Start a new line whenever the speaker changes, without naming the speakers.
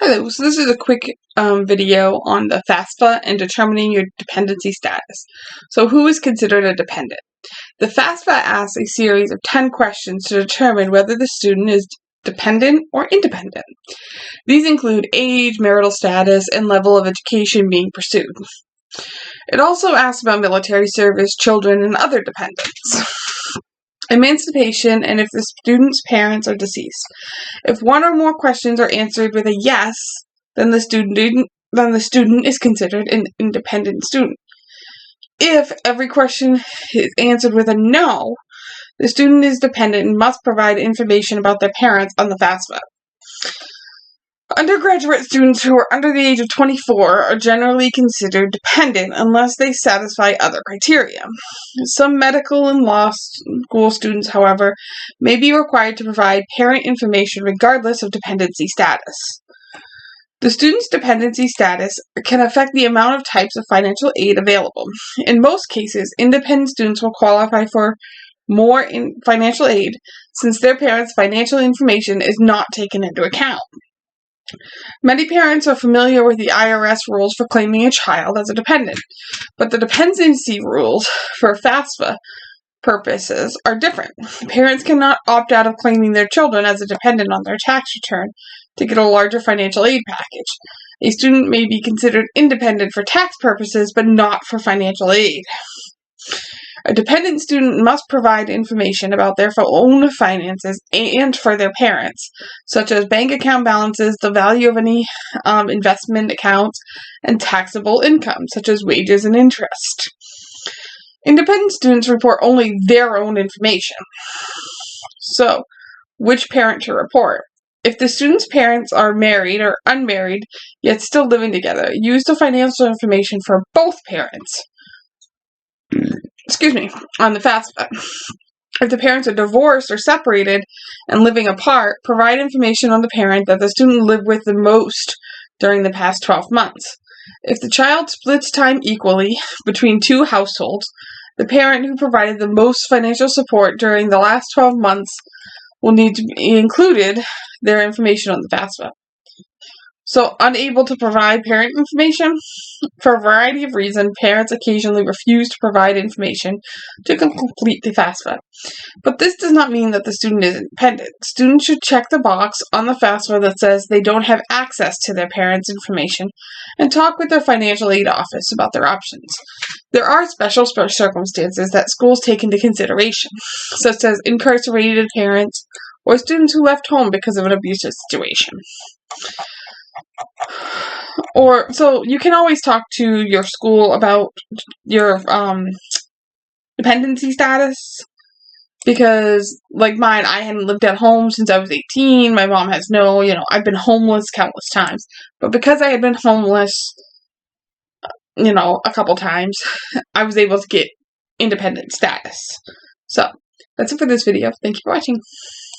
Hello, so this is a quick video on the FASFA and determining your dependency status. So who is considered a dependent? The FASFA asks a series of 10 questions to determine whether the student is dependent or independent. These include age, marital status, and level of education being pursued. It also asks about military service, children, and other dependents. Emancipation, and if the student's parents are deceased. If one or more questions are answered with a yes, then the student is considered an independent student. If every question is answered with a no, the student is dependent and must provide information about their parents on the FASFA. Undergraduate students who are under the age of 24 are generally considered dependent unless they satisfy other criteria. Some medical and law school students, however, may be required to provide parent information regardless of dependency status. The student's dependency status can affect the amount of types of financial aid available. In most cases, independent students will qualify for more financial aid since their parents' financial information is not taken into account. Many parents are familiar with the IRS rules for claiming a child as a dependent, but the dependency rules for FASFA purposes are different. Parents cannot opt out of claiming their children as a dependent on their tax return to get a larger financial aid package. A student may be considered independent for tax purposes, but not for financial aid. A dependent student must provide information about their own finances and for their parents, such as bank account balances, the value of any investment accounts, and taxable income, such as wages and interest. Independent students report only their own information. So, which parent to report? If the student's parents are married or unmarried, yet still living together, use the financial information for both parents. On the FASFA. If the parents are divorced or separated and living apart, provide information on the parent that the student lived with the most during the past 12 months. If the child splits time equally between two households, the parent who provided the most financial support during the last 12 months will need to be included their information on the FASFA. So, unable to provide parent information? For a variety of reasons, parents occasionally refuse to provide information to complete the FASFA. But this does not mean that the student is independent. Students should check the box on the FASFA that says they don't have access to their parents' information and talk with their financial aid office about their options. There are special circumstances that schools take into consideration, such as incarcerated parents or students who left home because of an abusive situation. So you can always talk to your school about your dependency status, because like mine, I hadn't lived at home since I was 18. My mom has I've been homeless countless times, but because I had been homeless, a couple times, I was able to get independent status. So that's it for this video. Thank you for watching.